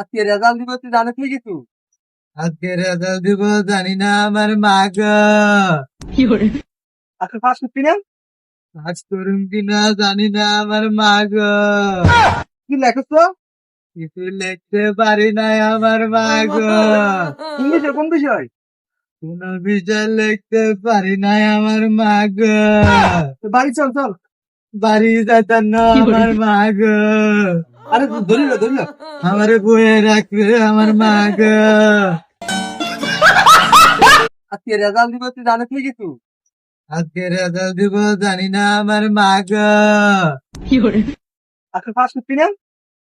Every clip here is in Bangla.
আজকে রেজাল্ট দিব তুই জানিস কি কিছু? আজকে রেজাল্ট দিব জানি না আমার মা গো। আজকে ফার্স্ট করবি না? আজ করুন কিনা জানি না আমার মা গো। কি লেখছ তো? কিছু লিখতে পারি নাই আমার মা গো। ইংলিশে কোন বিষয়? কোন বিষয় লিখতে পারি নাই আমার মা গো। তো বাড়ি চল চল। বাড়ি যেতাম না আমার মা গো। আরে ধরিল ধরিল। আমার বয়ে রাখবে আমার মা গো। আজকে রেজাল্ট দিব তুই জানিস কি কিছু? আজকে রেজাল্ট দিব জানি না আমার মা গো। আজকে ফার্স্ট করবি না?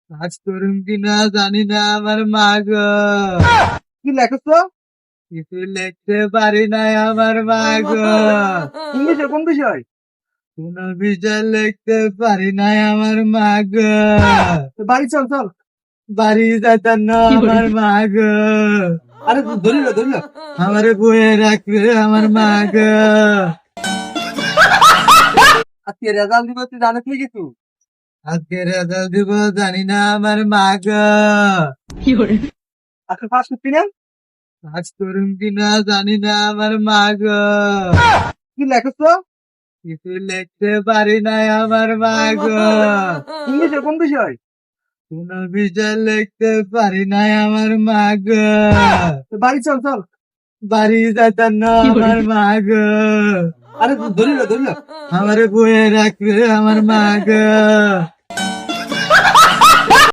আজ করুন কিনা জানি না আমার মা গো। কি লেখছ তো? কিছু লিখতে পারি নাই আমার মা গো। ইংলিশে কোন বিষয়? কোন বিষয় লিখতে পারি নাই আমার মা গো। তো বাড়ি চল চল। বাড়ি যেতাম না আমার মা গো। আরে ধরিল ধরিল। আমার বয়ে রাখবে আমার মা গো। আজকে রেজাল্ট দিব তুই জানিস কি কিছু? আজকে রেজাল্ট দিব জানি না আমার মা গো। আজকে ফার্স্ট করবি না? আজ করুন কিনা জানি না আমার মা গো। কি লেখছ তো? কিছু লিখতে পারি নাই আমার মা গো। ইংলিশে কোন বিষয়? কোন বিষয় লিখতে পারি নাই আমার মা গো। তো বাড়ি চল চল। বাড়ি যেতাম না আমার মা গো। আরে ধরিল ধরিল। আমার বয়ে রাখবে আমার মা গো।